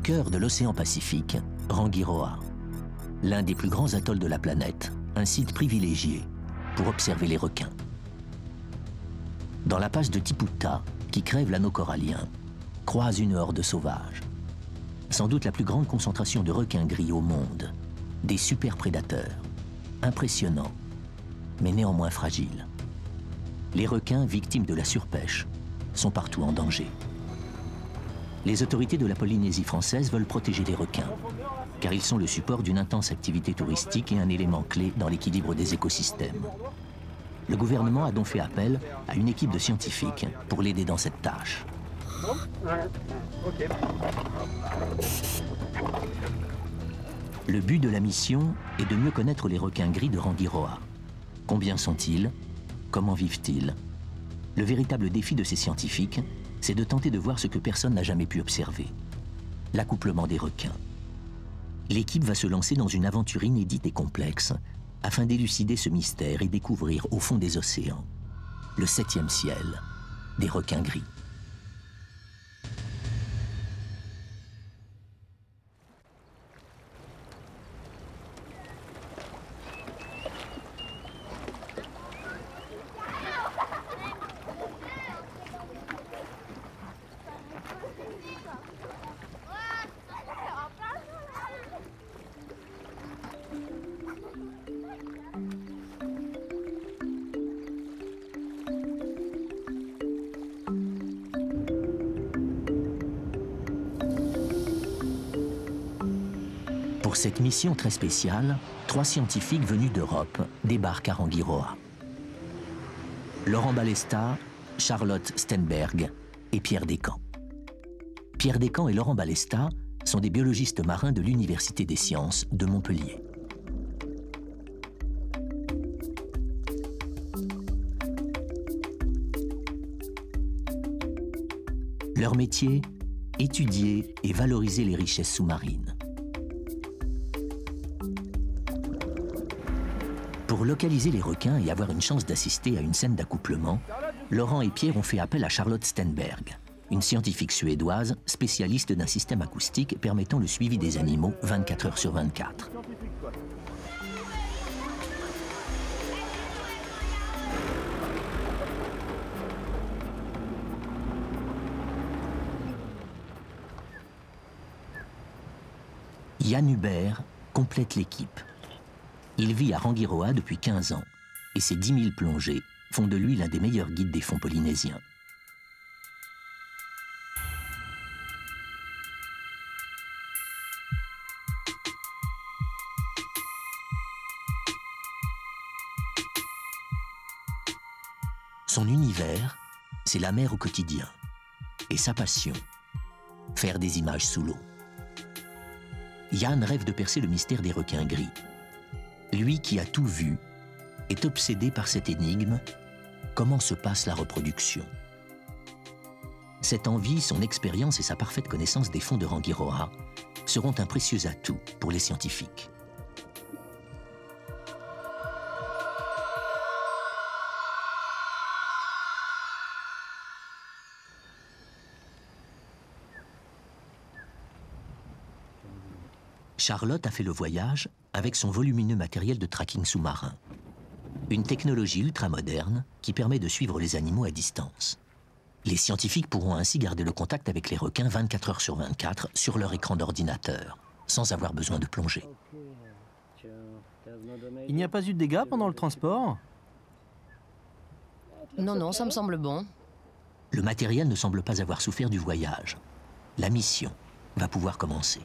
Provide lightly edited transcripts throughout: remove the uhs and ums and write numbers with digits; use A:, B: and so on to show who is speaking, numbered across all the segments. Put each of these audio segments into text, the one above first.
A: cœur de l'océan Pacifique, Rangiroa, l'un des plus grands atolls de la planète, un site privilégié pour observer les requins. Dans la passe de Tiputa, qui crève l'anneau corallien, croise une horde sauvage. Sans doute la plus grande concentration de requins gris au monde, des super prédateurs, impressionnants, mais néanmoins fragiles. Les requins, victimes de la surpêche, sont partout en danger. Les autorités de la Polynésie française veulent protéger les requins, car ils sont le support d'une intense activité touristique et un élément clé dans l'équilibre des écosystèmes. Le gouvernement a donc fait appel à une équipe de scientifiques pour l'aider dans cette tâche. Le but de la mission est de mieux connaître les requins gris de Rangiroa. Combien sont-ils? Comment vivent-ils? Le véritable défi de ces scientifiques, c'est de tenter de voir ce que personne n'a jamais pu observer: l'accouplement des requins. L'équipe va se lancer dans une aventure inédite et complexe afin d'élucider ce mystère et découvrir au fond des océans le 7e ciel des requins gris. Pour cette mission très spéciale, 3 scientifiques venus d'Europe débarquent à Rangiroa. Laurent Balesta, Charlotte Stenberg et Pierre Descamps. Pierre Descamps et Laurent Balesta sont des biologistes marins de l'Université des sciences de Montpellier. Leur métier, étudier et valoriser les richesses sous-marines. Pour localiser les requins et avoir une chance d'assister à une scène d'accouplement, Laurent et Pierre ont fait appel à Charlotte Stenberg, une scientifique suédoise spécialiste d'un système acoustique permettant le suivi des animaux 24 heures sur 24. Yann Hubert complète l'équipe. Il vit à Rangiroa depuis 15 ans et ses 10 000 plongées font de lui l'un des meilleurs guides des fonds polynésiens. Son univers, c'est la mer au quotidien. Et sa passion, faire des images sous l'eau. Yann rêve de percer le mystère des requins gris. Lui qui a tout vu est obsédé par cette énigme: comment se passe la reproduction? Cette envie, son expérience et sa parfaite connaissance des fonds de Rangiroa seront un précieux atout pour les scientifiques. Charlotte a fait le voyage avec son volumineux matériel de tracking sous-marin. Une technologie ultramoderne qui permet de suivre les animaux à distance. Les scientifiques pourront ainsi garder le contact avec les requins 24 heures sur 24 sur leur écran d'ordinateur, sans avoir besoin de plonger.
B: Il n'y a pas eu de dégâts pendant le transport?
C: Non, non, ça me semble bon.
A: Le matériel ne semble pas avoir souffert du voyage. La mission va pouvoir commencer.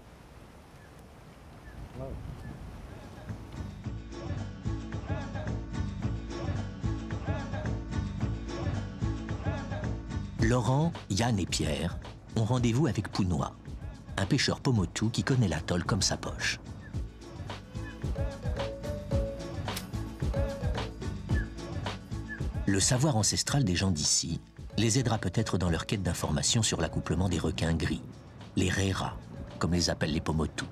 A: Laurent, Yann et Pierre ont rendez-vous avec Punoa, un pêcheur Pomotu qui connaît l'atoll comme sa poche. Le savoir ancestral des gens d'ici les aidera peut-être dans leur quête d'informations sur l'accouplement des requins gris, les Reira, comme les appellent les Pomotu.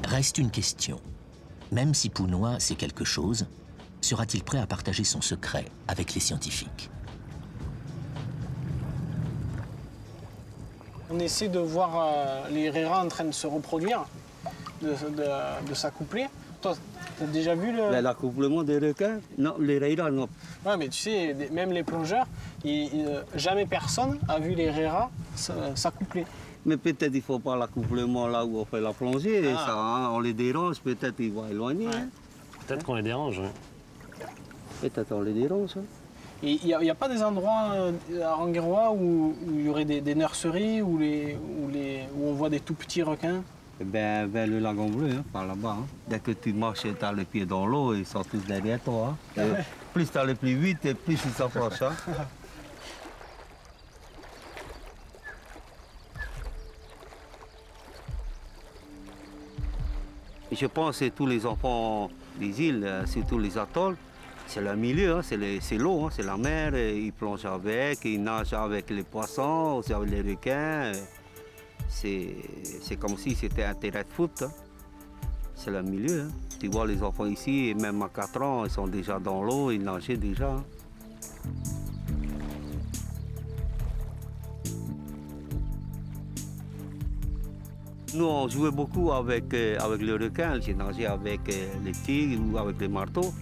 A: Reste une question. Même si Punoa sait quelque chose, Sera-t-il prêt à partager son secret avec les scientifiques?
C: On essaie de voir les rairas en train de se reproduire, de s'accoupler. Toi, tu as déjà vu le...
D: L'accouplement des requins? Non, les rairas, non.
C: Ouais, mais tu sais, même les plongeurs, jamais personne a vu les rairas s'accoupler.
D: Mais peut-être il ne faut pas l'accouplement là où on fait la plongée. Et ça, hein, on les dérange, peut-être ils vont éloigner.
C: Ouais.
D: Hein.
E: Peut-être qu'on les dérange. Ouais.
D: Peut-être on les dérange. Hein.
C: Et il n'y a pas des endroits à Ranguerois où il y aurait des nurseries où on voit des tout petits requins?
D: Ben, vers le lagon bleu, hein, par là-bas. Hein. Dès que tu marches et tu as les pieds dans l'eau, ils sont tous derrière toi. Hein. Plus tu as les plus vite, et plus ils s'approchent. Hein. Je pense que tous les enfants des îles, surtout les atolls, c'est le milieu, hein, c'est l'eau, hein, c'est la mer. Ils plongent avec, ils nagent avec les poissons, aussi avec les requins. C'est comme si c'était un terrain de foot. Hein. C'est le milieu. Hein. Tu vois les enfants ici, et même à 4 ans, ils sont déjà dans l'eau, ils nageaient déjà. Hein. Nous, on jouait beaucoup avec les requins. J'ai nagé avec les tigres ou avec les marteaux.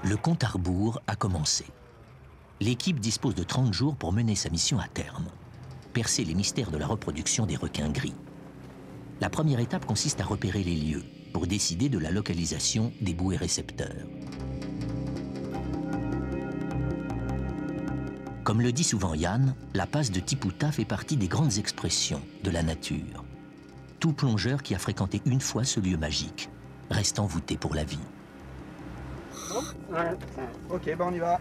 A: Le compte à rebours a commencé. L'équipe dispose de 30 jours pour mener sa mission à terme. Percer les mystères de la reproduction des requins gris. La première étape consiste à repérer les lieux pour décider de la localisation des bouées récepteurs. Comme le dit souvent Yann, la passe de Tipouta fait partie des grandes expressions de la nature. Tout plongeur qui a fréquenté une fois ce lieu magique reste envoûté pour la vie.
B: Ok, ben on y va.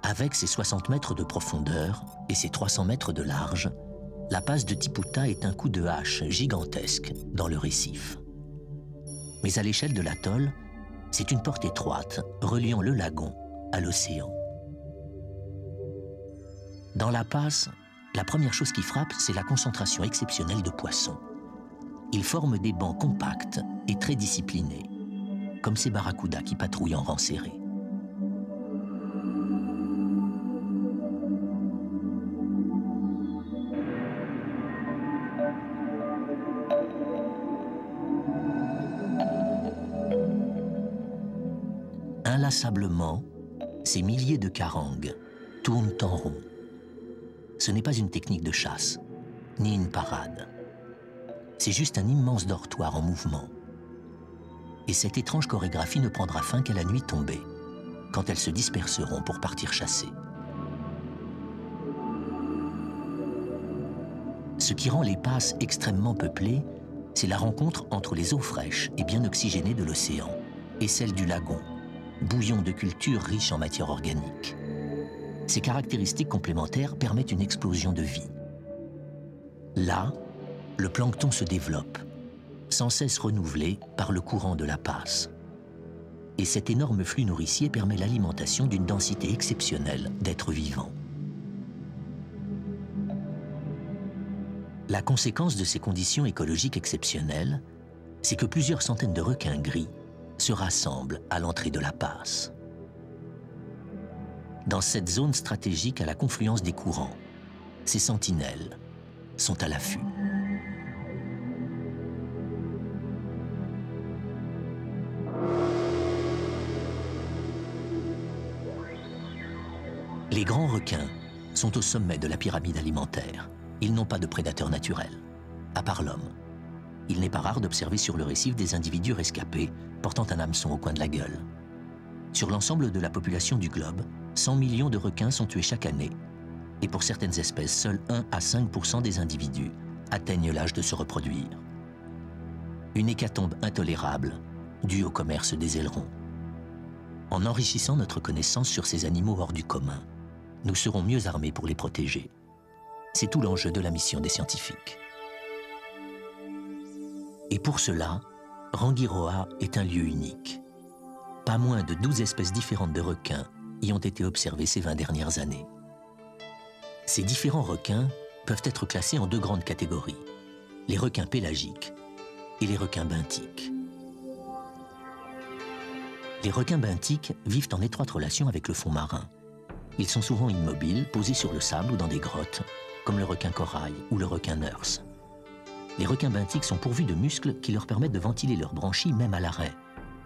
A: Avec ses 60 mètres de profondeur et ses 300 mètres de large, la passe de Tipouta est un coup de hache gigantesque dans le récif. Mais à l'échelle de l'atoll, c'est une porte étroite reliant le lagon à l'océan. Dans la passe, la première chose qui frappe, c'est la concentration exceptionnelle de poissons. Ils forment des bancs compacts et très disciplinés, comme ces barracudas qui patrouillent en rang serré. Inlassablement, ces milliers de carangues tournent en rond. Ce n'est pas une technique de chasse, ni une parade. C'est juste un immense dortoir en mouvement. Et cette étrange chorégraphie ne prendra fin qu'à la nuit tombée, quand elles se disperseront pour partir chasser. Ce qui rend les passes extrêmement peuplées, c'est la rencontre entre les eaux fraîches et bien oxygénées de l'océan et celles du lagon, bouillon de culture riche en matière organique. Ces caractéristiques complémentaires permettent une explosion de vie. Là, le plancton se développe, sans cesse renouvelé par le courant de la passe. Et cet énorme flux nourricier permet l'alimentation d'une densité exceptionnelle d'êtres vivants. La conséquence de ces conditions écologiques exceptionnelles, c'est que plusieurs centaines de requins gris se rassemblent à l'entrée de la passe. Dans cette zone stratégique à la confluence des courants, ces sentinelles sont à l'affût. Les grands requins sont au sommet de la pyramide alimentaire. Ils n'ont pas de prédateurs naturels, à part l'homme. Il n'est pas rare d'observer sur le récif des individus rescapés portant un hameçon au coin de la gueule. Sur l'ensemble de la population du globe, 100 millions de requins sont tués chaque année. Et pour certaines espèces, seuls 1 à 5% des individus atteignent l'âge de se reproduire. Une hécatombe intolérable due au commerce des ailerons. En enrichissant notre connaissance sur ces animaux hors du commun, nous serons mieux armés pour les protéger. C'est tout l'enjeu de la mission des scientifiques. Et pour cela, Rangiroa est un lieu unique. Pas moins de 12 espèces différentes de requins y ont été observées ces 20 dernières années. Ces différents requins peuvent être classés en deux grandes catégories, les requins pélagiques et les requins benthiques. Les requins benthiques vivent en étroite relation avec le fond marin. Ils sont souvent immobiles, posés sur le sable ou dans des grottes, comme le requin corail ou le requin nurse. Les requins benthiques sont pourvus de muscles qui leur permettent de ventiler leurs branchies même à l'arrêt.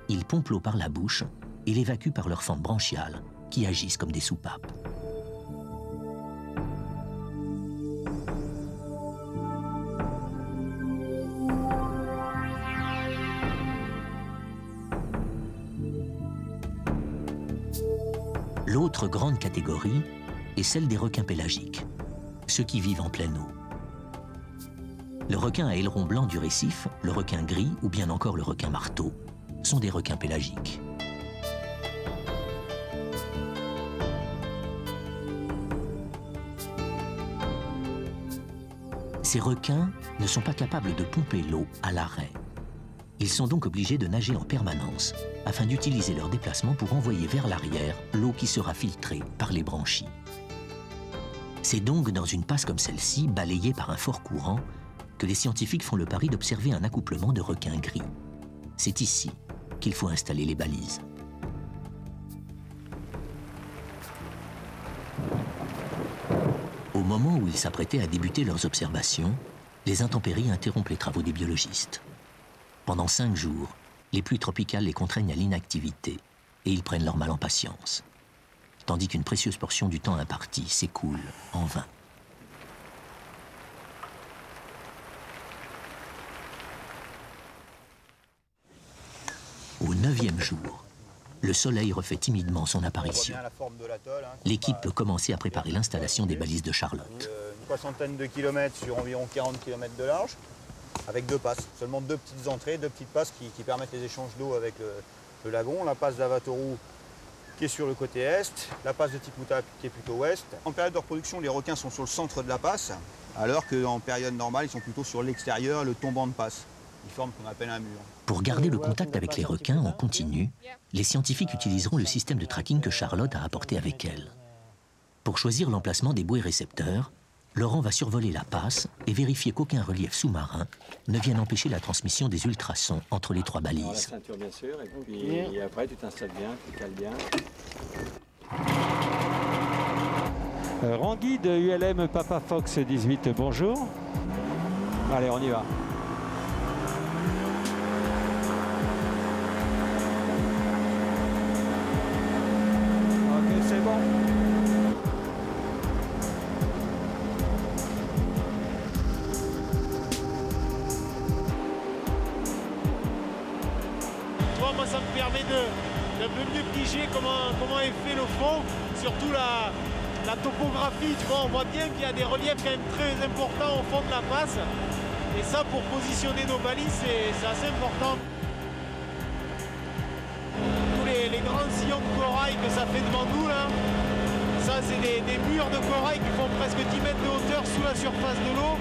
A: Ils pompent l'eau par la bouche et l'évacuent par leurs fentes branchiales, qui agissent comme des soupapes. L'autre grande catégorie est celle des requins pélagiques, ceux qui vivent en pleine eau. Le requin à aileron blanc du récif, le requin gris ou bien encore le requin marteau sont des requins pélagiques. Ces requins ne sont pas capables de pomper l'eau à l'arrêt. Ils sont donc obligés de nager en permanence afin d'utiliser leur déplacement pour envoyer vers l'arrière l'eau qui sera filtrée par les branchies. C'est donc dans une passe comme celle-ci, balayée par un fort courant, que les scientifiques font le pari d'observer un accouplement de requins gris. C'est ici qu'il faut installer les balises. Au moment où ils s'apprêtaient à débuter leurs observations, les intempéries interrompent les travaux des biologistes. Pendant 5 jours, les pluies tropicales les contraignent à l'inactivité et ils prennent leur mal en patience, tandis qu'une précieuse portion du temps imparti s'écoule en vain. Au 9e jour, le soleil refait timidement son apparition. L'équipe peut commencer à préparer l'installation des balises de Charlotte.
B: Une soixantaine de kilomètres sur environ 40 km de large, avec 2 passes. Seulement 2 petites entrées, 2 petites passes qui permettent les échanges d'eau avec le lagon. La passe d'Avatoru qui est sur le côté est, la passe de Tiputa qui est plutôt ouest. En période de reproduction, les requins sont sur le centre de la passe, alors qu'en période normale, ils sont plutôt sur l'extérieur, le tombant de passe. Ils forment ce qu'on appelle un mur.
A: Pour garder le contact avec les requins en continu, les scientifiques utiliseront le système de tracking que Charlotte a apporté avec elle. Pour choisir l'emplacement des bouées récepteurs, Laurent va survoler la passe et vérifier qu'aucun relief sous-marin ne vienne empêcher la transmission des ultrasons entre les 3 balises.
F: La ceinture bien sûr, et après tu t'installes bien, tu cales bien. Rangui de ULM Papa Fox 18, bonjour. Allez, on y va. Ok, c'est bon.
G: Moi, ça me permet de mieux piger comment est fait le fond, surtout la topographie. Tu vois, on voit bien qu'il y a des reliefs quand même très importants au fond de la passe. Et ça, pour positionner nos balises, c'est assez important. Tous les grands sillons de corail que ça fait devant nous, là, ça, c'est des murs de corail qui font presque 10 mètres de hauteur sous la surface de l'eau.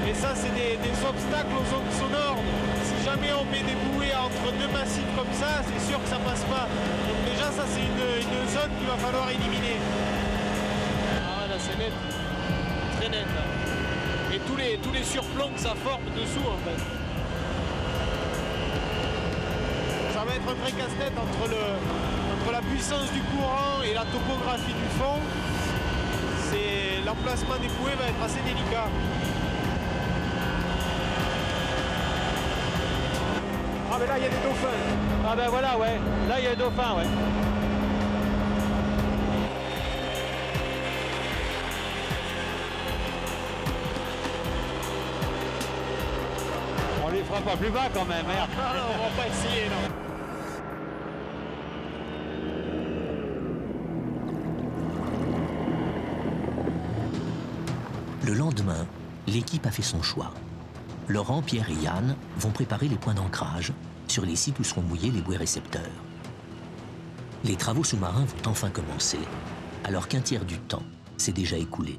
G: Et ça, c'est des obstacles aux ondes sonores. Si jamais on met des bouées entre 2 massifs comme ça, c'est sûr que ça passe pas. Donc déjà, ça, c'est une zone qu'il va falloir éliminer. Ah, là, c'est net. Très net, là. Et tous les surplombs que ça forme dessous, en fait. Ça va être un vrai casse-tête entre la puissance du courant et la topographie du fond. L'emplacement des bouées va être assez délicat. Ah mais là il y a des dauphins.
F: Ah ben voilà, ouais. Là il y a des dauphins, ouais. On les fera pas plus bas quand même, merde.
G: Non, non, on va pas essayer, non.
A: Le lendemain, l'équipe a fait son choix. Laurent, Pierre et Yann vont préparer les points d'ancrage sur les sites où seront mouillés les bouées récepteurs. Les travaux sous-marins vont enfin commencer, alors qu'un tiers du temps s'est déjà écoulé.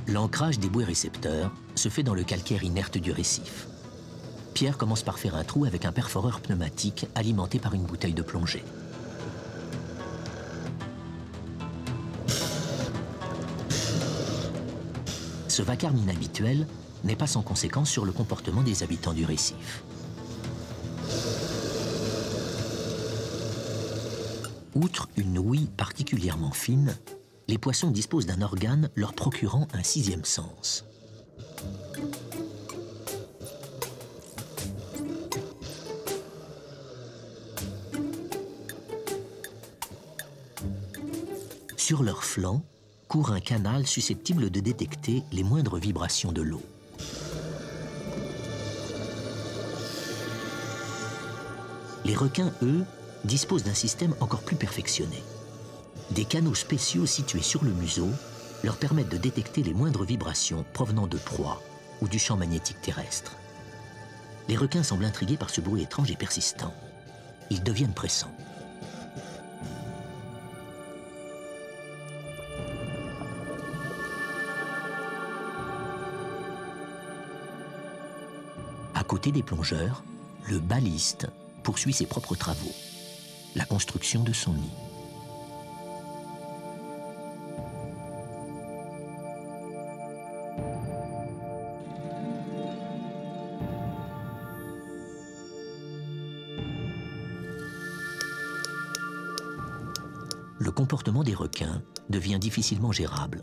A: L'ancrage des bouées récepteurs se fait dans le calcaire inerte du récif. Pierre commence par faire un trou avec un perforeur pneumatique alimenté par une bouteille de plongée. Ce vacarme inhabituel n'est pas sans conséquence sur le comportement des habitants du récif. Outre une ouïe particulièrement fine, les poissons disposent d'un organe leur procurant un sixième sens. Sur leurs flancs court un canal susceptible de détecter les moindres vibrations de l'eau. Les requins, eux, disposent d'un système encore plus perfectionné. Des canaux spéciaux situés sur le museau leur permettent de détecter les moindres vibrations provenant de proies ou du champ magnétique terrestre. Les requins semblent intrigués par ce bruit étrange et persistant. Ils deviennent pressants. À côté des plongeurs, le baliste poursuit ses propres travaux, la construction de son nid. Le comportement des requins devient difficilement gérable.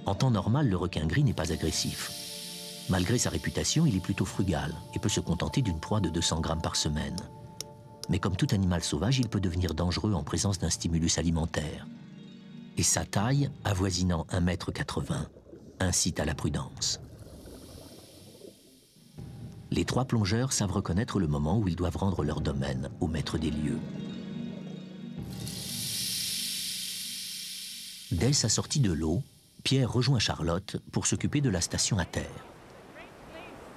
A: En temps normal, le requin gris n'est pas agressif. Malgré sa réputation, il est plutôt frugal et peut se contenter d'une proie de 200 grammes par semaine. Mais comme tout animal sauvage, il peut devenir dangereux en présence d'un stimulus alimentaire. Et sa taille, avoisinant 1,80 m, incite à la prudence. Les trois plongeurs savent reconnaître le moment où ils doivent rendre leur domaine au maître des lieux. Dès sa sortie de l'eau, Pierre rejoint Charlotte pour s'occuper de la station à terre.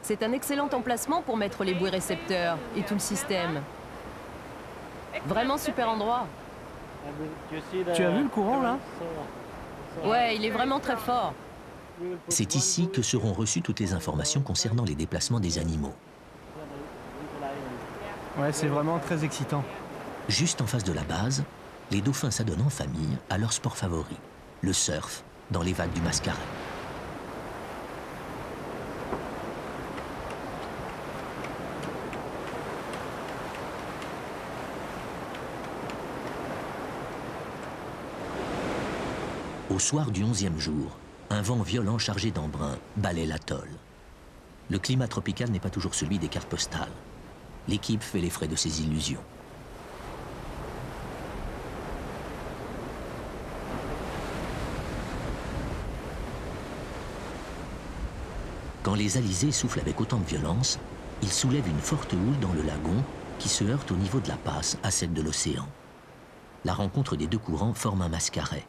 H: C'est un excellent emplacement pour mettre les bouées récepteurs et tout le système. Vraiment super endroit.
C: Tu as vu le courant là?
H: Ouais, il est vraiment très fort.
A: C'est ici que seront reçues toutes les informations concernant les déplacements des animaux.
C: Ouais, c'est vraiment très excitant.
A: Juste en face de la base, les dauphins s'adonnent en famille à leur sport favori, le surf, dans les vagues du Mascaret. Au soir du 11e jour, un vent violent chargé d'embrun balaie l'atoll. Le climat tropical n'est pas toujours celui des cartes postales. L'équipe fait les frais de ses illusions. Quand les alizés soufflent avec autant de violence, ils soulèvent une forte houle dans le lagon qui se heurte au niveau de la passe à celle de l'océan. La rencontre des deux courants forme un mascaret,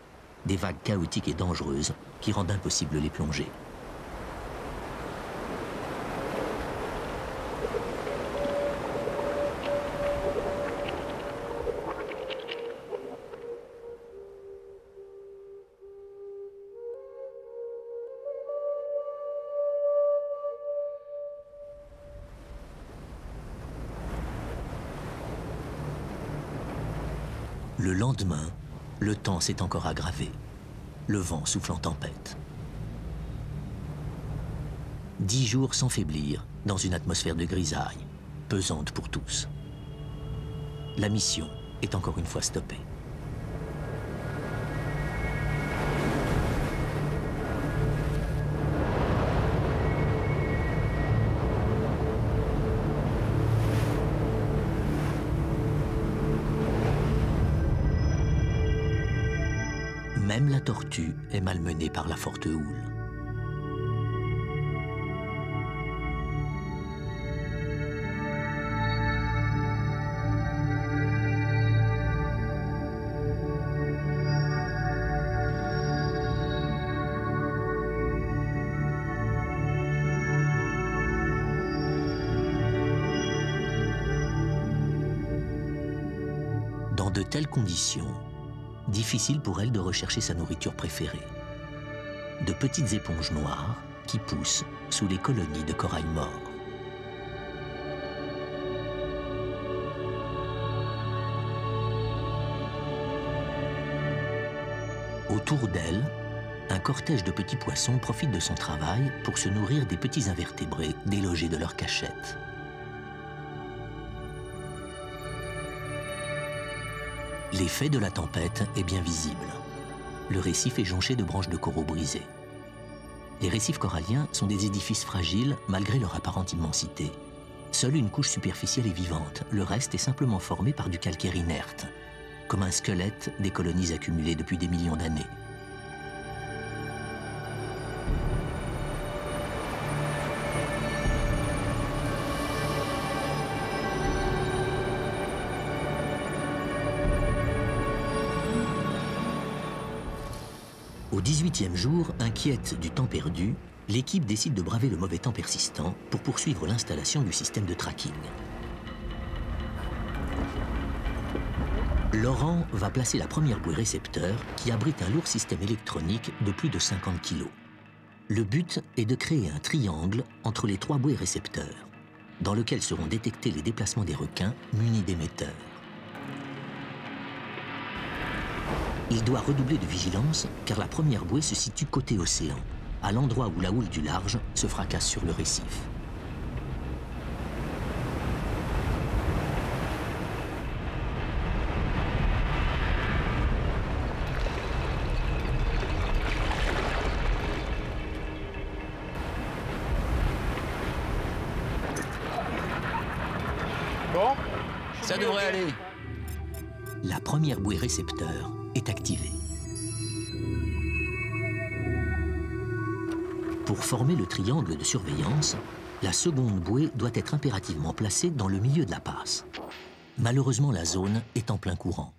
A: des vagues chaotiques et dangereuses qui rendent impossible les plongées. Le lendemain, le temps s'est encore aggravé, le vent souffle en tempête. 10 jours sans faiblir, dans une atmosphère de grisaille, pesante pour tous. La mission est encore une fois stoppée. Même la tortue est malmenée par la forte houle. De telles conditions, difficile pour elle de rechercher sa nourriture préférée. De petites éponges noires qui poussent sous les colonies de corail mort. Autour d'elle, un cortège de petits poissons profite de son travail pour se nourrir des petits invertébrés délogés de leur cachette. L'effet de la tempête est bien visible. Le récif est jonché de branches de coraux brisées. Les récifs coralliens sont des édifices fragiles malgré leur apparente immensité. Seule une couche superficielle est vivante, le reste est simplement formé par du calcaire inerte, comme un squelette des colonies accumulées depuis des millions d'années. Au 18e jour, inquiète du temps perdu, l'équipe décide de braver le mauvais temps persistant pour poursuivre l'installation du système de tracking. Laurent va placer la première bouée récepteur qui abrite un lourd système électronique de plus de 50 kg. Le but est de créer un triangle entre les 3 bouées récepteurs, dans lequel seront détectés les déplacements des requins munis d'émetteurs. Il doit redoubler de vigilance car la première bouée se situe côté océan, à l'endroit où la houle du large se fracasse sur le récif.
B: Bon,
A: ça devrait aller. La première bouée récepteur est activée. Pour former le triangle de surveillance, la seconde bouée doit être impérativement placée dans le milieu de la passe. Malheureusement, la zone est en plein courant.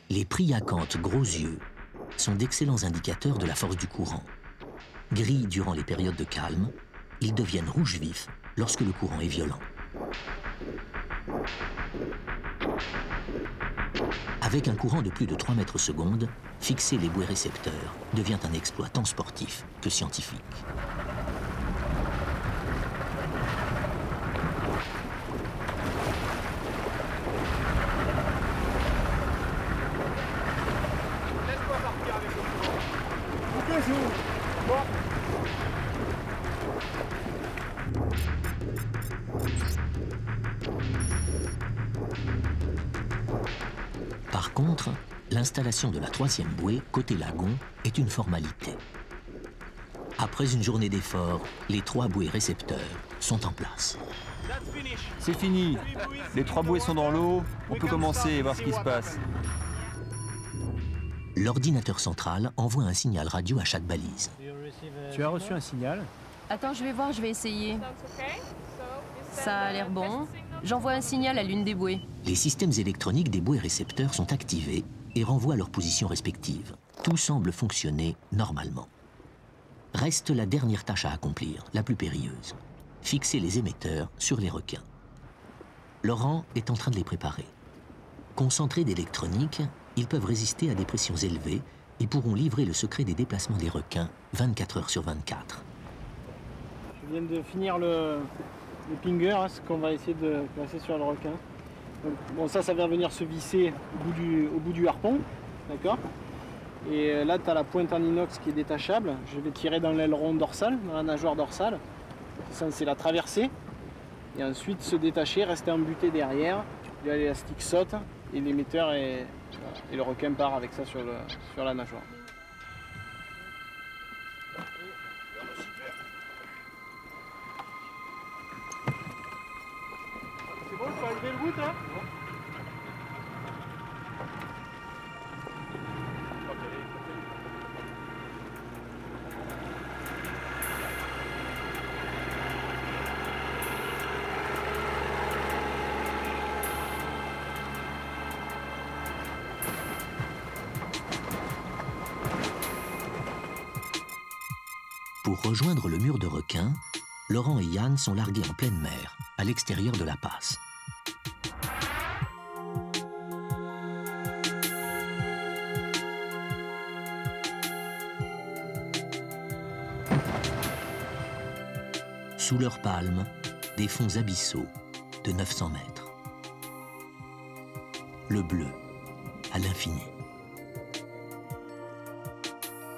A: Les priacantes gros yeux sont d'excellents indicateurs de la force du courant. Gris durant les périodes de calme, ils deviennent rouges vifs lorsque le courant est violent. Avec un courant de plus de 3 mètres secondes, fixer les bouées récepteurs devient un exploit tant sportif que scientifique.
G: Laisse-moi partir avec le courant. Bon.
A: Par contre, l'installation de la 3e bouée, côté lagon, est une formalité. Après une journée d'efforts, les 3 bouées récepteurs sont en place.
I: C'est fini. Les 3 bouées sont dans l'eau. On peut commencer et voir ce qui se passe.
A: L'ordinateur central envoie un signal radio à chaque balise.
I: Tu as reçu un signal?
H: Attends, je vais voir, je vais essayer. Ça a l'air bon. J'envoie un signal à l'une des bouées.
A: Les systèmes électroniques des bouées récepteurs sont activés et renvoient à leurs positions respectives. Tout semble fonctionner normalement. Reste la dernière tâche à accomplir, la plus périlleuse. Fixer les émetteurs sur les requins. Laurent est en train de les préparer. Concentrés d'électronique, ils peuvent résister à des pressions élevées et pourront livrer le secret des déplacements des requins 24 heures sur 24.
C: Je viens de finir le pinger, hein, ce qu'on va essayer de placer sur le requin. Donc, bon, ça vient venir se visser au bout du harpon, d'accord? Et là, tu as la pointe en inox qui est détachable. Je vais tirer dans l'aileron dorsal, dans la nageoire dorsale. C'est censé la traverser. Et ensuite se détacher, rester embuté derrière. Là, l'élastique saute et l'émetteur et le requin part avec ça sur la nageoire.
G: C'est bon, tu vas arriver le bout, là?
A: Pour rejoindre le mur de requins, Laurent et Yann sont largués en pleine mer, à l'extérieur de la passe. Sous leurs palmes, des fonds abyssaux de 900 mètres. Le bleu, à l'infini.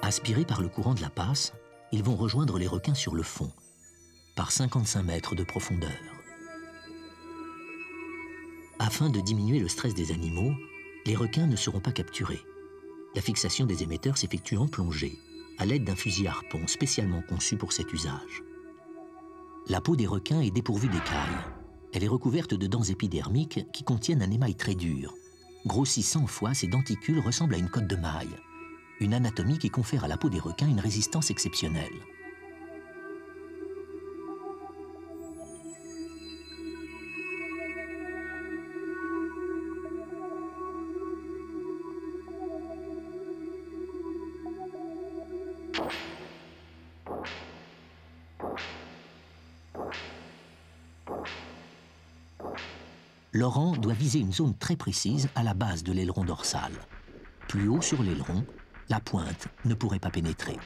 A: Aspirés par le courant de la passe, ils vont rejoindre les requins sur le fond, par 55 mètres de profondeur. Afin de diminuer le stress des animaux, les requins ne seront pas capturés. La fixation des émetteurs s'effectue en plongée, à l'aide d'un fusil harpon spécialement conçu pour cet usage. La peau des requins est dépourvue d'écailles. Elle est recouverte de dents épidermiques qui contiennent un émail très dur. Grossi 100 fois, ces denticules ressemblent à une cotte de maille. Une anatomie qui confère à la peau des requins une résistance exceptionnelle. Laurent doit viser une zone très précise à la base de l'aileron dorsal. Plus haut sur l'aileron, la pointe ne pourrait pas pénétrer.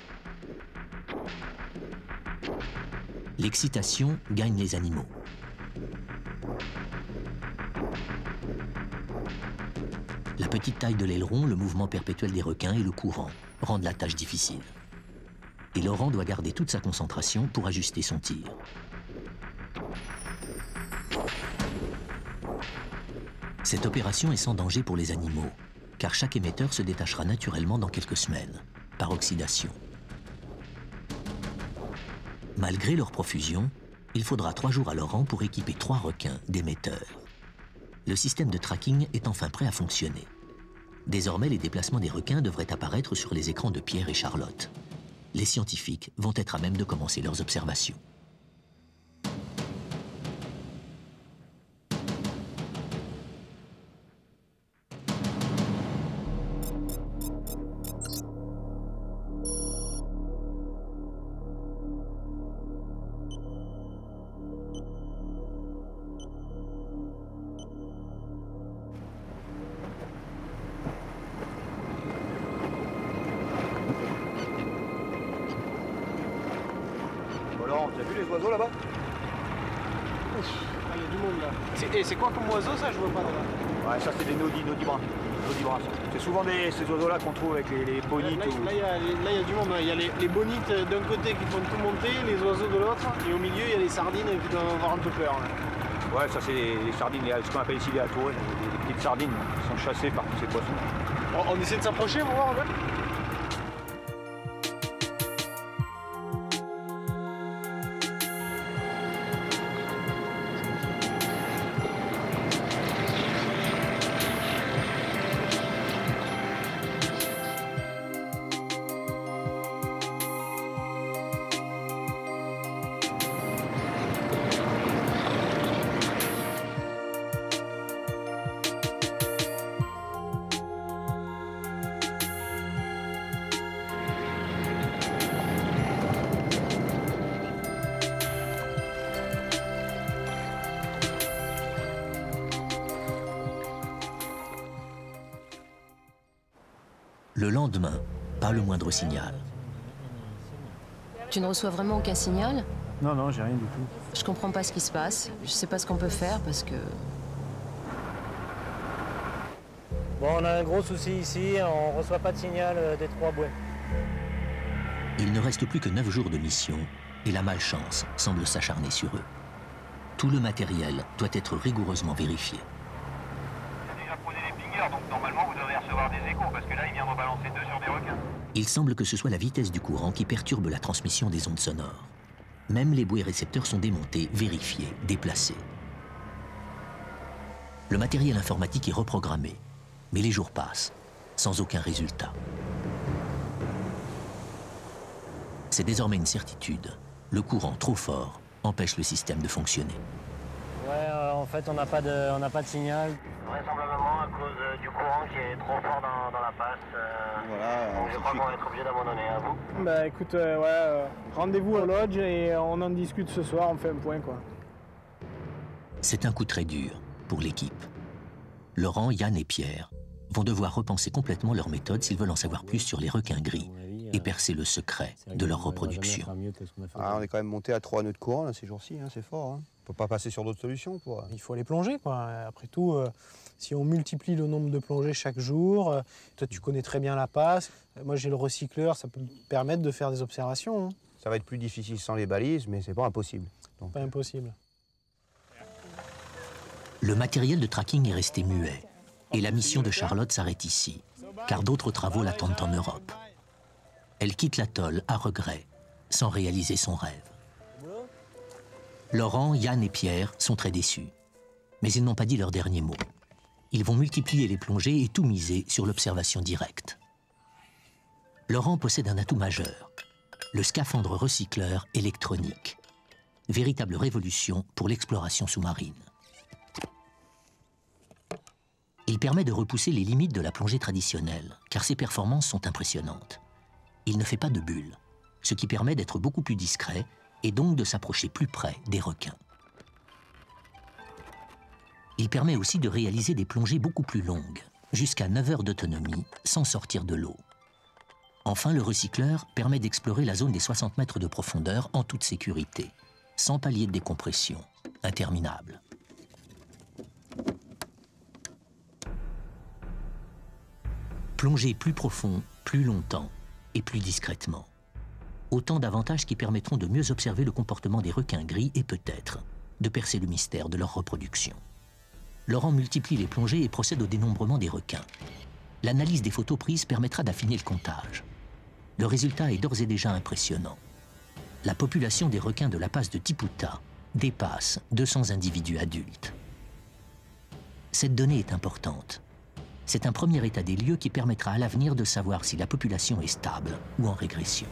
A: L'excitation gagne les animaux. La petite taille de l'aileron, le mouvement perpétuel des requins et le courant rendent la tâche difficile. Et Laurent doit garder toute sa concentration pour ajuster son tir. Cette opération est sans danger pour les animaux, car chaque émetteur se détachera naturellement dans quelques semaines, par oxydation. Malgré leur profusion, il faudra 3 jours à Laurent pour équiper 3 requins d'émetteurs. Le système de tracking est enfin prêt à fonctionner. Désormais, les déplacements des requins devraient apparaître sur les écrans de Pierre et Charlotte. Les scientifiques vont être à même de commencer leurs observations.
B: T'as vu les oiseaux là-bas?
C: Il y a du monde là. C'est quoi comme oiseau ça? Je vois pas là.
B: Ouais, ça c'est des nudibranches. C'est souvent ces oiseaux-là qu'on trouve avec les bonites.
C: Là, il y a du monde. Il y a les bonites d'un côté qui font tout monter, les oiseaux de l'autre, et au milieu il y a les sardines qui doivent avoir un peu peur. Là.
B: Ouais, ça c'est les sardines, ce qu'on appelle ici les atourées, les petites sardines qui sont chassées par tous ces poissons.
C: On essaie de s'approcher pour voir un peu.
A: Le lendemain, pas le moindre signal.
H: Tu ne reçois vraiment aucun signal?
C: Non, j'ai rien du tout.
H: Je comprends pas ce qui se passe. Je sais pas ce qu'on peut faire parce que...
J: Bon, on a un gros souci ici, on reçoit pas de signal des 3 bouées.
A: Il ne reste plus que 9 jours de mission et la malchance semble s'acharner sur eux. Tout le matériel doit être rigoureusement vérifié.
K: J'ai déjà posé les pingers, donc normalement vous devez recevoir des échos, parce que là il vient de balancer 2 sur des requins.
A: Il semble que ce soit la vitesse du courant qui perturbe la transmission des ondes sonores. Même les bouées récepteurs sont démontés, vérifiés, déplacés. Le matériel informatique est reprogrammé, mais les jours passent, sans aucun résultat. C'est désormais une certitude. Le courant trop fort empêche le système de fonctionner.
J: Ouais, en fait, on n'a pas de signal.
K: Vraisemblablement à cause
J: du courant qui est trop fort dans la passe.
B: Voilà,
J: donc je crois qu'on va être obligé d'abandonner. À vous?
C: Bah écoute, rendez-vous au lodge et on en discute ce soir, on fait un point quoi.
A: C'est un coup très dur pour l'équipe. Laurent, Yann et Pierre vont devoir repenser complètement leur méthode s'ils veulent en savoir plus sur les requins gris et percer le secret de leur reproduction.
B: On est quand même monté à 3 nœuds de courant là, ces jours-ci, hein, c'est fort. Hein. On ne peut pas passer sur d'autres solutions.
C: Il faut les plonger quoi. Après tout, si on multiplie le nombre de plongées chaque jour, toi tu connais très bien la passe, moi j'ai le recycleur, ça peut me permettre de faire des observations. Hein.
B: Ça va être plus difficile sans les balises, mais c'est pas impossible. Donc...
C: Pas impossible.
A: Le matériel de tracking est resté muet et la mission de Charlotte s'arrête ici, car d'autres travaux l'attendent en Europe. Elle quitte l'atoll à regret, sans réaliser son rêve. Laurent, Yann et Pierre sont très déçus, mais ils n'ont pas dit leur dernier mot. Ils vont multiplier les plongées et tout miser sur l'observation directe. Laurent possède un atout majeur, le scaphandre recycleur électronique. Véritable révolution pour l'exploration sous-marine. Il permet de repousser les limites de la plongée traditionnelle, car ses performances sont impressionnantes. Il ne fait pas de bulles, ce qui permet d'être beaucoup plus discret et donc de s'approcher plus près des requins. Il permet aussi de réaliser des plongées beaucoup plus longues, jusqu'à 9 heures d'autonomie, sans sortir de l'eau. Enfin, le recycleur permet d'explorer la zone des 60 mètres de profondeur en toute sécurité, sans palier de décompression, interminable. Plonger plus profond, plus longtemps et plus discrètement. Autant d'avantages qui permettront de mieux observer le comportement des requins gris et peut-être de percer le mystère de leur reproduction. Laurent multiplie les plongées et procède au dénombrement des requins. L'analyse des photos prises permettra d'affiner le comptage. Le résultat est d'ores et déjà impressionnant. La population des requins de la passe de Tiputa dépasse 200 individus adultes. Cette donnée est importante. C'est un premier état des lieux qui permettra à l'avenir de savoir si la population est stable ou en régression.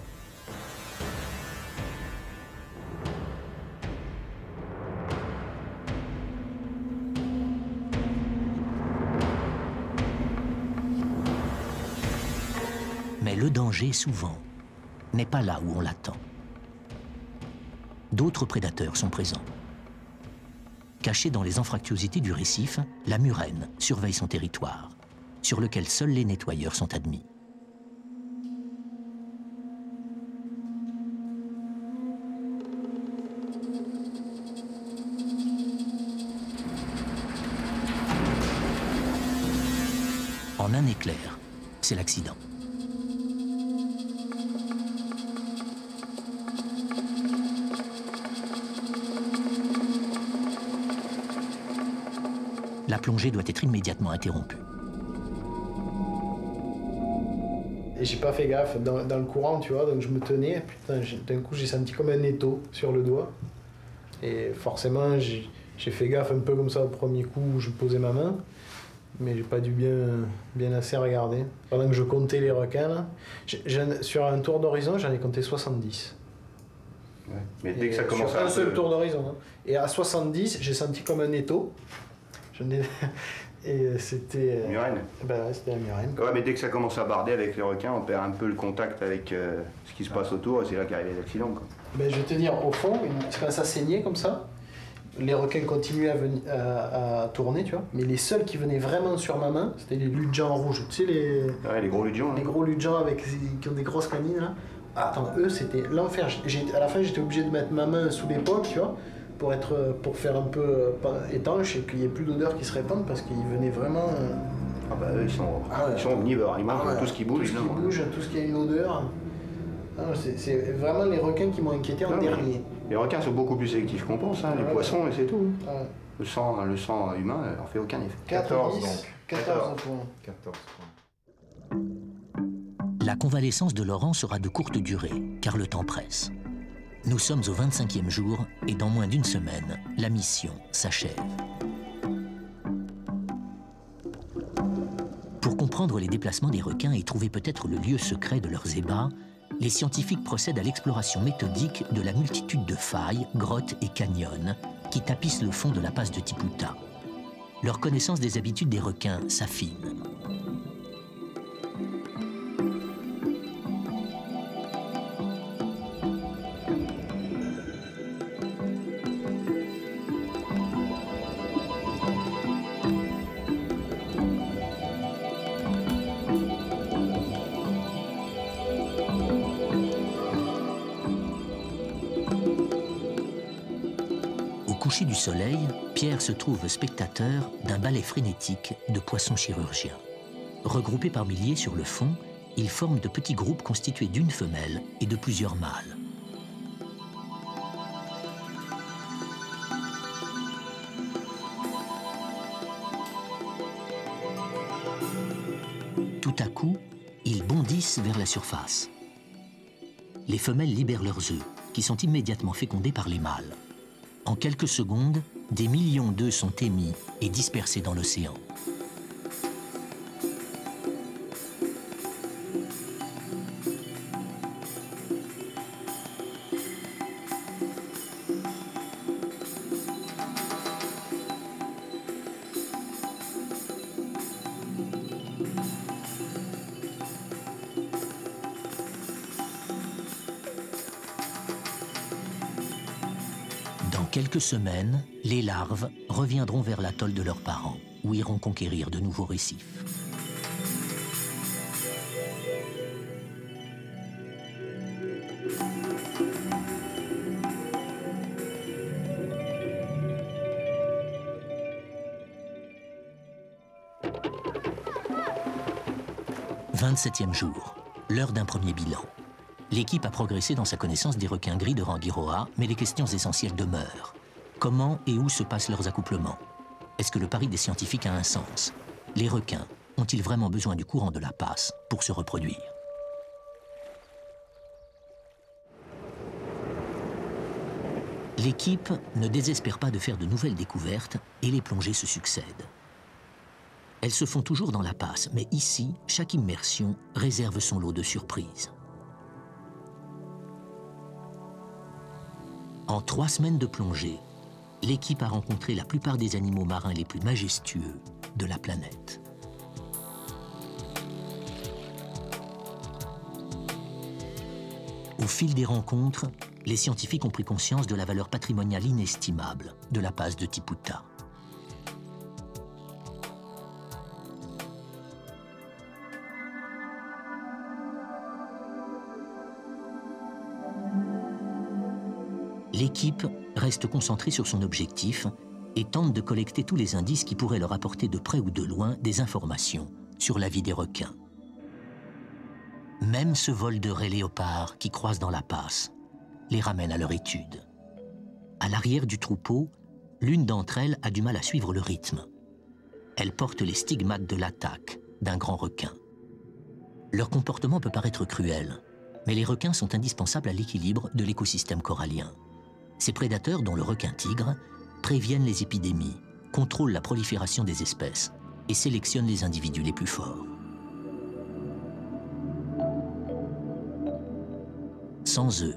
A: Mais le danger, souvent, n'est pas là où on l'attend. D'autres prédateurs sont présents. Cachée dans les anfractuosités du récif, la murène surveille son territoire, sur lequel seuls les nettoyeurs sont admis. En un éclair, c'est l'accident. La plongée doit être immédiatement interrompue.
C: Et j'ai pas fait gaffe dans le courant, tu vois, donc je me tenais, putain, d'un coup j'ai senti comme un étau sur le doigt. Et forcément, j'ai fait gaffe un peu comme ça au premier coup où je posais ma main, mais j'ai pas dû bien assez regarder. Pendant que je comptais les requins, là, sur un tour d'horizon, j'en ai compté 70.
B: Ouais. Mais dès que ça commence
C: sur un seul tour d'horizon. Hein. Et à 70, j'ai senti comme un étau. Et c'était...
B: Murène.
C: Ben ouais, c'était la murène.
B: Ouais, mais dès que ça commence à barder avec les requins, on perd un peu le contact avec ce qui se passe autour, et c'est là qu'arrivent les accidents. Quoi.
C: Ben, je vais te dire, au fond, quand ça saignait comme ça, les requins continuaient à tourner, tu vois. Mais les seuls qui venaient vraiment sur ma main, c'était les ludjans rouges. Tu sais,
B: les gros ludjans.
C: Les gros ludjans qui ont des grosses canines, là. Attends, eux, c'était l'enfer. À la fin, j'étais obligé de mettre ma main sous l'épaule, tu vois, pour faire un peu étanche et qu'il n'y ait plus d'odeur qui se répande parce qu'ils venaient vraiment...
B: Ah bah eux, ils sont omnivores, ils mangent tout ce qui bouge.
C: Tout ce qui a une odeur. C'est vraiment les requins qui m'ont inquiété en dernier.
B: Les requins sont beaucoup plus sélectifs qu'on pense, hein, les poissons et c'est tout. Le sang humain leur fait aucun effet.
C: 14 donc. 14 points.
B: 14
A: points. La convalescence de Laurent sera de courte durée, car le temps presse. Nous sommes au 25e jour et dans moins d'une semaine, la mission s'achève. Pour comprendre les déplacements des requins et trouver peut-être le lieu secret de leurs ébats, les scientifiques procèdent à l'exploration méthodique de la multitude de failles, grottes et canyons qui tapissent le fond de la passe de Tiputa. leur connaissance des habitudes des requins s'affine. Au coucher du soleil, Pierre se trouve spectateur d'un ballet frénétique de poissons chirurgiens. Regroupés par milliers sur le fond, ils forment de petits groupes constitués d'une femelle et de plusieurs mâles. Tout à coup, ils bondissent vers la surface. Les femelles libèrent leurs œufs, qui sont immédiatement fécondés par les mâles. En quelques secondes, des millions d'œufs sont émis et dispersés dans l'océan. Dans quelques semaines, les larves reviendront vers l'atoll de leurs parents, où iront conquérir de nouveaux récifs. « 27e jour, l'heure d'un premier bilan. L'équipe a progressé dans sa connaissance des requins gris de Rangiroa, mais les questions essentielles demeurent. Comment et où se passent leurs accouplements? Est-ce que le pari des scientifiques a un sens? Les requins ont-ils vraiment besoin du courant de la passe pour se reproduire? L'équipe ne désespère pas de faire de nouvelles découvertes et les plongées se succèdent. Elles se font toujours dans la passe, mais ici, chaque immersion réserve son lot de surprises. En 3 semaines de plongée, l'équipe a rencontré la plupart des animaux marins les plus majestueux de la planète. Au fil des rencontres, les scientifiques ont pris conscience de la valeur patrimoniale inestimable de la passe de Tiputa. L'équipe reste concentrée sur son objectif et tente de collecter tous les indices qui pourraient leur apporter de près ou de loin des informations sur la vie des requins. Même ce vol de raies léopards qui croisent dans la passe les ramène à leur étude. À l'arrière du troupeau, l'une d'entre elles a du mal à suivre le rythme. Elle porte les stigmates de l'attaque d'un grand requin. Leur comportement peut paraître cruel, mais les requins sont indispensables à l'équilibre de l'écosystème corallien. Ces prédateurs, dont le requin-tigre, préviennent les épidémies, contrôlent la prolifération des espèces et sélectionnent les individus les plus forts. Sans eux,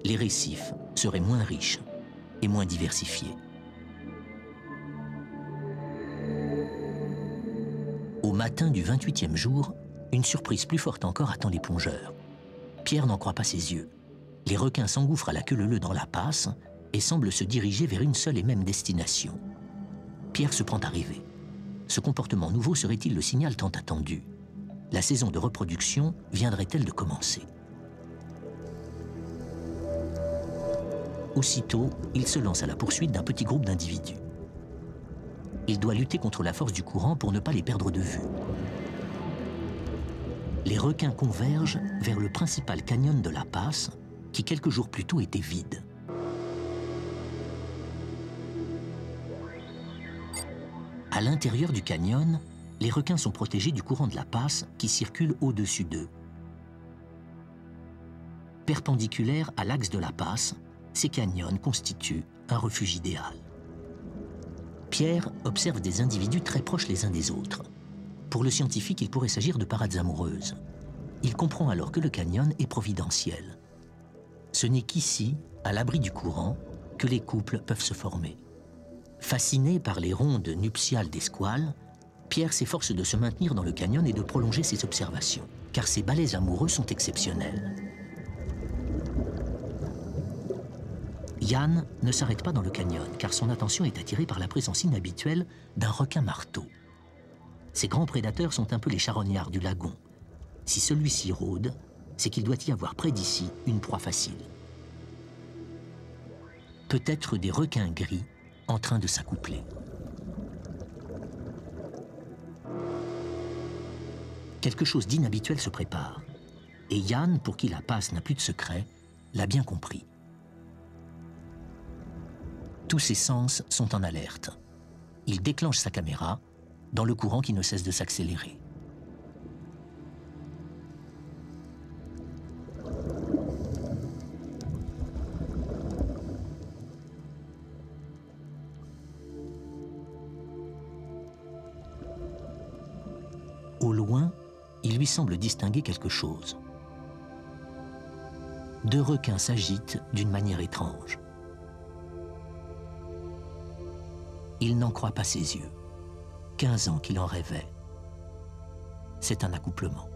A: les récifs seraient moins riches et moins diversifiés. Au matin du 28e jour, une surprise plus forte encore attend les plongeurs. Pierre n'en croit pas ses yeux. Les requins s'engouffrent à la queue leu-leu dans la passe et semblent se diriger vers une seule et même destination. Pierre se prend à rêver. Ce comportement nouveau serait-il le signal tant attendu? La saison de reproduction viendrait-elle de commencer? Aussitôt, il se lance à la poursuite d'un petit groupe d'individus. Il doit lutter contre la force du courant pour ne pas les perdre de vue. Les requins convergent vers le principal canyon de la passe, qui quelques jours plus tôt était vide. À l'intérieur du canyon, les requins sont protégés du courant de la passe qui circule au-dessus d'eux. Perpendiculaires à l'axe de la passe, ces canyons constituent un refuge idéal. Pierre observe des individus très proches les uns des autres. Pour le scientifique, il pourrait s'agir de parades amoureuses. Il comprend alors que le canyon est providentiel. Ce n'est qu'ici, à l'abri du courant, que les couples peuvent se former. Fasciné par les rondes nuptiales des squales, Pierre s'efforce de se maintenir dans le canyon et de prolonger ses observations, car ces balais amoureux sont exceptionnels. Yann ne s'arrête pas dans le canyon, car son attention est attirée par la présence inhabituelle d'un requin-marteau. Ces grands prédateurs sont un peu les charognards du lagon. Si celui-ci rôde, c'est qu'il doit y avoir près d'ici une proie facile. Peut-être des requins gris en train de s'accoupler. Quelque chose d'inhabituel se prépare. Et Yann, pour qui la passe n'a plus de secret, l'a bien compris. Tous ses sens sont en alerte. Il déclenche sa caméra dans le courant qui ne cesse de s'accélérer. Au loin, il lui semble distinguer quelque chose. Deux requins s'agitent d'une manière étrange. Il n'en croit pas ses yeux. 15 ans qu'il en rêvait. C'est un accouplement.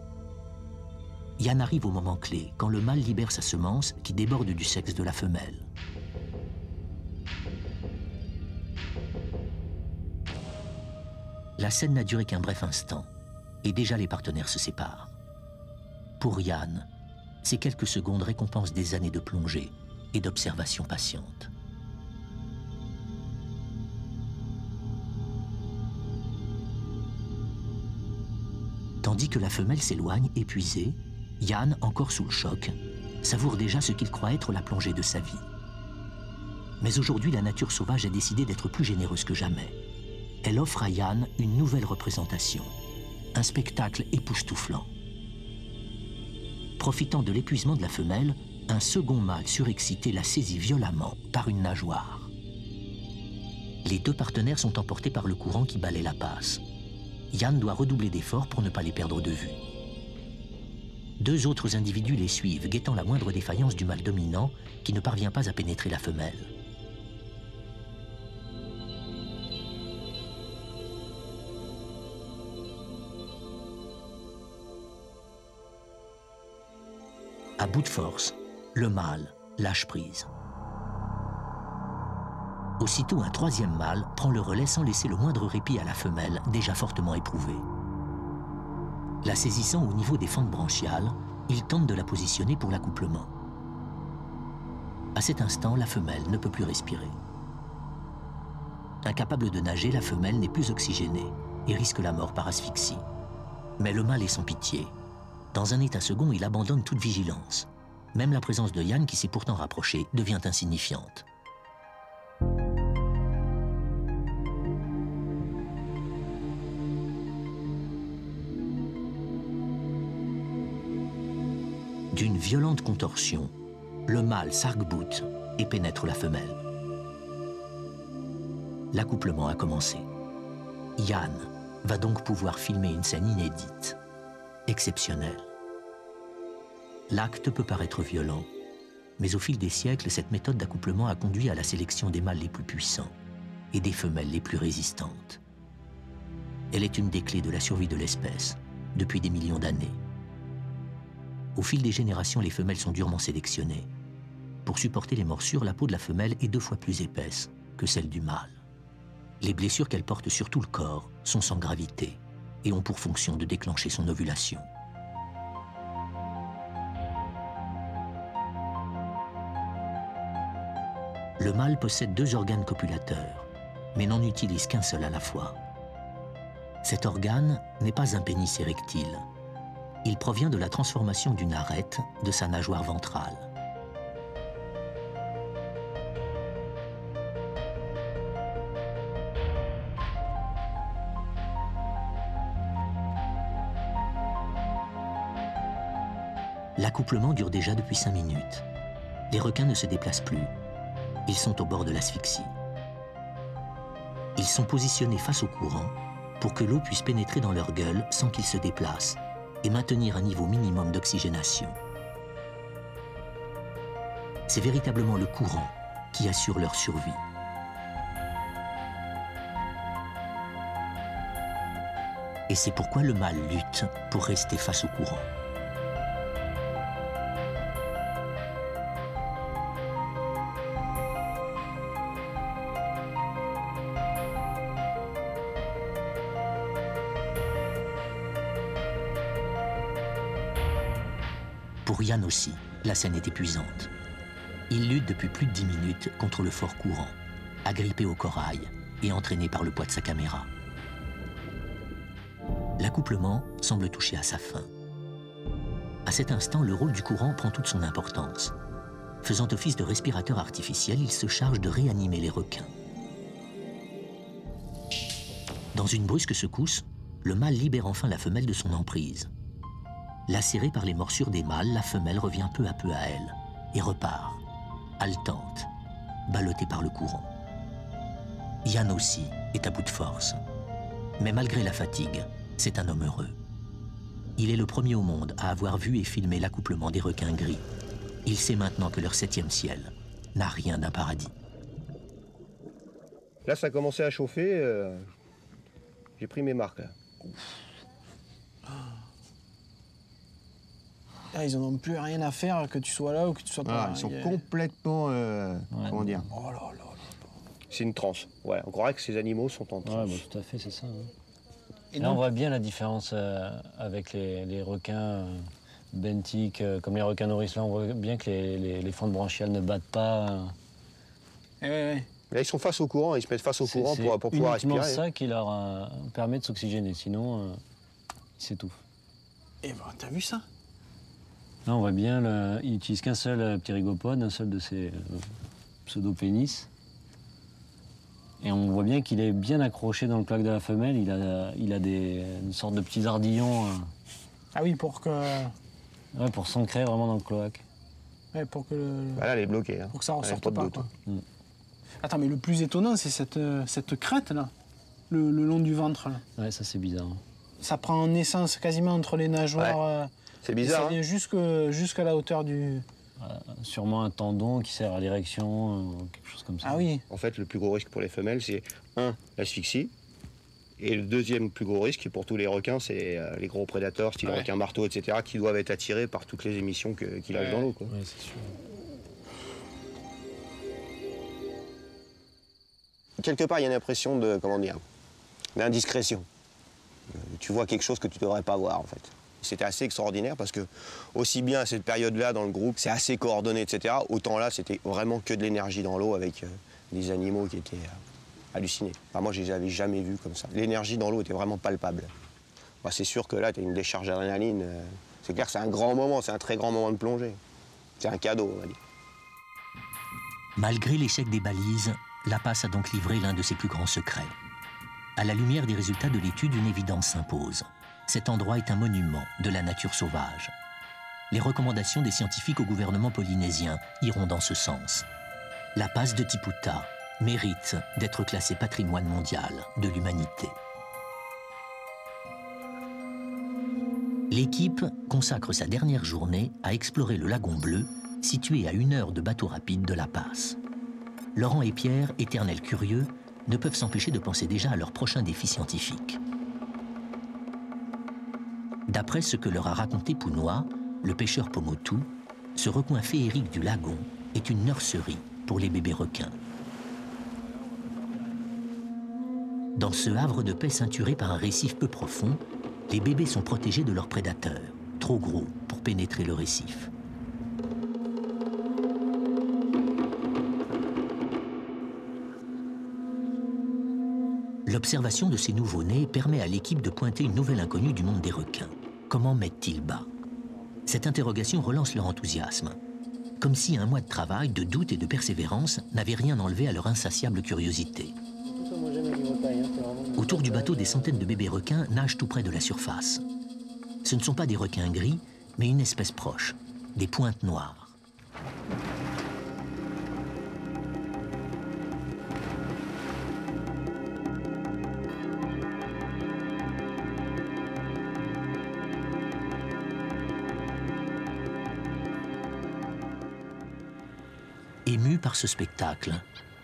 A: Yann arrive au moment clé, quand le mâle libère sa semence qui déborde du sexe de la femelle. La scène n'a duré qu'un bref instant, et déjà les partenaires se séparent. Pour Yann, ces quelques secondes récompensent des années de plongée et d'observation patiente. Tandis que la femelle s'éloigne, épuisée, Yann, encore sous le choc, savoure déjà ce qu'il croit être la plongée de sa vie. Mais aujourd'hui, la nature sauvage a décidé d'être plus généreuse que jamais. Elle offre à Yann une nouvelle représentation, un spectacle époustouflant. Profitant de l'épuisement de la femelle, un second mâle surexcité la saisit violemment par une nageoire. Les deux partenaires sont emportés par le courant qui balaie la passe. Yann doit redoubler d'efforts pour ne pas les perdre de vue. Deux autres individus les suivent, guettant la moindre défaillance du mâle dominant qui ne parvient pas à pénétrer la femelle. À bout de force, le mâle lâche prise. Aussitôt, un troisième mâle prend le relais sans laisser le moindre répit à la femelle, déjà fortement éprouvée. La saisissant au niveau des fentes branchiales, il tente de la positionner pour l'accouplement. À cet instant, la femelle ne peut plus respirer. Incapable de nager, la femelle n'est plus oxygénée et risque la mort par asphyxie. Mais le mâle est sans pitié. Dans un état second, il abandonne toute vigilance. Même la présence de Yann, qui s'est pourtant rapproché, devient insignifiante. D'une violente contorsion, le mâle s'arc-boute et pénètre la femelle. L'accouplement a commencé. Yann va donc pouvoir filmer une scène inédite, exceptionnelle. L'acte peut paraître violent, mais au fil des siècles, cette méthode d'accouplement a conduit à la sélection des mâles les plus puissants et des femelles les plus résistantes. Elle est une des clés de la survie de l'espèce depuis des millions d'années. Au fil des générations, les femelles sont durement sélectionnées. Pour supporter les morsures, la peau de la femelle est 2 fois plus épaisse que celle du mâle. Les blessures qu'elle porte sur tout le corps sont sans gravité et ont pour fonction de déclencher son ovulation. Le mâle possède 2 organes copulateurs, mais n'en utilise qu'un seul à la fois. Cet organe n'est pas un pénis érectile. Il provient de la transformation d'une arête de sa nageoire ventrale. L'accouplement dure déjà depuis 5 minutes. Les requins ne se déplacent plus. Ils sont au bord de l'asphyxie. Ils sont positionnés face au courant pour que l'eau puisse pénétrer dans leur gueule sans qu'ils se déplacent et maintenir un niveau minimum d'oxygénation. C'est véritablement le courant qui assure leur survie. Et c'est pourquoi le mâle lutte pour rester face au courant. Pour Yann aussi, la scène est épuisante. Il lutte depuis plus de 10 minutes contre le fort courant, agrippé au corail et entraîné par le poids de sa caméra. L'accouplement semble toucher à sa fin. À cet instant, le rôle du courant prend toute son importance. Faisant office de respirateur artificiel, il se charge de réanimer les requins. Dans une brusque secousse, le mâle libère enfin la femelle de son emprise. Lacérée par les morsures des mâles, la femelle revient peu à peu à elle et repart, haletante, ballottée par le courant. Yann aussi est à bout de force. Mais malgré la fatigue, c'est un homme heureux. Il est le premier au monde à avoir vu et filmé l'accouplement des requins gris. Il sait maintenant que leur 7e ciel n'a rien d'un paradis.
L: Là, ça a commencé à chauffer. J'ai pris mes marques. Là.
C: Ah, ils n'en ont plus rien à faire que tu sois là ou que tu sois pas là.
L: Ils sont complètement... comment dire,
C: oh là là là.
L: c'est une transe. Ouais, on croirait que ces animaux sont en transe.
E: Ouais, bah, tout à fait, c'est ça. Hein.
C: Et
E: là, on voit bien la différence avec les requins benthiques, comme les requins nourrices. Là, on voit bien que les fentes branchiales ne battent pas.
C: Ouais.
L: Là, ils sont face au courant, ils se mettent face au courant pour pouvoir respirer.
E: C'est ça qui leur permet de s'oxygéner, sinon ils s'étouffent.
C: Et ben, t'as vu ça?
E: Là, on voit bien, il n'utilise qu'un seul ptérygopode, un seul de ses pseudo-pénis. Et on voit bien qu'il est bien accroché dans le cloaque de la femelle. Il a une sorte de petits ardillons.
C: Ah oui, pour que...
E: Ouais, pour s'ancrer vraiment dans le cloaque.
C: Ouais, pour que...
L: Bah là, elle est bloquée. Hein.
C: Pour que ça ne ressorte pas, quoi.
E: Attends,
C: mais le plus étonnant, c'est cette crête, là, le long du ventre. Là.
E: Ouais, ça, c'est bizarre.
C: Ça prend naissance quasiment entre les nageoires.
L: Ouais. C'est bizarre.
C: Ça vient jusqu'à la hauteur du...
E: Sûrement un tendon qui sert à l'érection, quelque chose comme ça.
C: Ah oui.
L: En fait, le plus gros risque pour les femelles, c'est l'asphyxie. Et le deuxième plus gros risque pour tous les requins, c'est les gros prédateurs, style requin marteau, etc., qui doivent être attirés par toutes les émissions qu'il lâche dans l'eau.
E: Oui, c'est sûr.
L: Quelque part, il y a une impression de, comment dire, d'indiscrétion. Tu vois quelque chose que tu ne devrais pas voir, en fait. C'était assez extraordinaire parce que, aussi bien à cette période-là dans le groupe, c'est assez coordonné, etc., autant là, c'était vraiment que de l'énergie dans l'eau avec des animaux qui étaient hallucinés. Enfin, moi, je les avais jamais vus comme ça. L'énergie dans l'eau était vraiment palpable. Bah, c'est sûr que là, tu as une décharge d'adrénaline. C'est clair que c'est un grand moment, c'est un très grand moment de plongée. C'est un cadeau, on va dire.
A: Malgré l'échec des balises, La Passe a donc livré l'un de ses plus grands secrets. À la lumière des résultats de l'étude, une évidence s'impose. Cet endroit est un monument de la nature sauvage. Les recommandations des scientifiques au gouvernement polynésien iront dans ce sens. La Passe de Tiputa mérite d'être classée patrimoine mondial de l'humanité. L'équipe consacre sa dernière journée à explorer le lagon bleu, situé à 1 heure de bateau rapide de La Passe. Laurent et Pierre, éternels curieux, ne peuvent s'empêcher de penser déjà à leur prochain défi scientifique. D'après ce que leur a raconté Pounois, le pêcheur Pomotou, ce recoin féerique du lagon est une nurserie pour les bébés requins. Dans ce havre de paix ceinturé par un récif peu profond, les bébés sont protégés de leurs prédateurs, trop gros pour pénétrer le récif. L'observation de ces nouveaux-nés permet à l'équipe de pointer une nouvelle inconnue du monde des requins. Comment mettent-ils bas? Cette interrogation relance leur enthousiasme. Comme si 1 mois de travail, de doute et de persévérance n'avaient rien enlevé à leur insatiable curiosité. Autour du bateau, des centaines de bébés requins nagent tout près de la surface. Ce ne sont pas des requins gris, mais une espèce proche, des pointes noires. Émus par ce spectacle,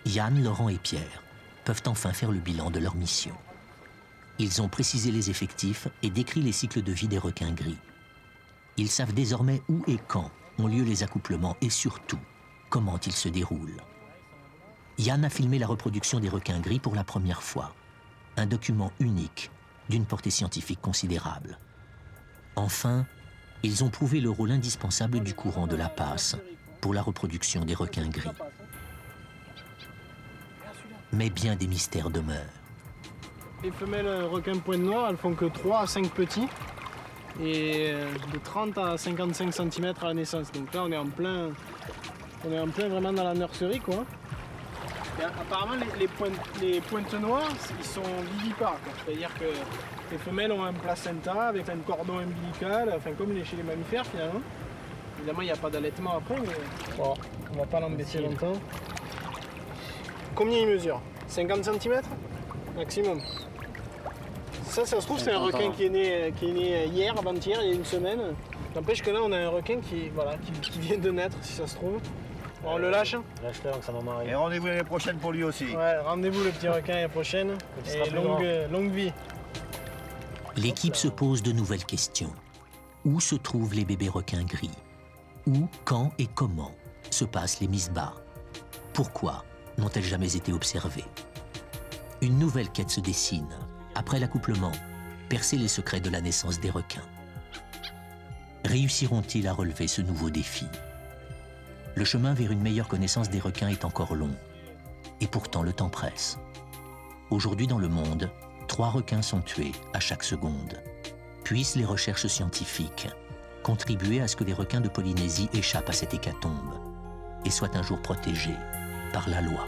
A: Yann, Laurent et Pierre peuvent enfin faire le bilan de leur mission. Ils ont précisé les effectifs et décrit les cycles de vie des requins gris. Ils savent désormais où et quand ont lieu les accouplements et surtout comment ils se déroulent. Yann a filmé la reproduction des requins gris pour la première fois. Un document unique d'une portée scientifique considérable. Enfin, ils ont prouvé le rôle indispensable du courant de la passe pour la reproduction des requins gris. Mais bien des mystères demeurent.
C: Les femelles requins pointe noire, elles font que 3 à 5 petits et de 30 à 55 cm à la naissance. Donc là, on est en plein vraiment dans la nurserie, quoi. Et apparemment, les pointes noires, ils sont vivipares. C'est-à-dire que les femelles ont un placenta avec un cordon ombilical, enfin comme chez les mammifères finalement. Évidemment, il n'y a pas d'allaitement après, mais bon, on ne va pas l'embêter longtemps. Combien il mesure? 50 cm maximum. Ça se trouve, c'est un requin qui est né hier, avant-hier, il y a une semaine. N'empêche que là, on a un requin qui vient de naître, si ça se trouve. Bon, on le lâche.
J: Lâche-le avant que sa maman arrive.
B: Et rendez-vous l'année prochaine pour lui aussi.
C: Ouais, rendez-vous le petit requin l'année prochaine. Et longue vie.
A: L'équipe se pose de nouvelles questions. Où se trouvent les bébés requins gris? Où, quand et comment se passent les mises bas? Pourquoi n'ont-elles jamais été observées? Une nouvelle quête se dessine. Après l'accouplement, percer les secrets de la naissance des requins. Réussiront-ils à relever ce nouveau défi? Le chemin vers une meilleure connaissance des requins est encore long. Et pourtant, le temps presse. Aujourd'hui, dans le monde, 3 requins sont tués à chaque seconde. Puissent les recherches scientifiques contribuer à ce que les requins de Polynésie échappent à cette hécatombe et soient un jour protégés par la loi.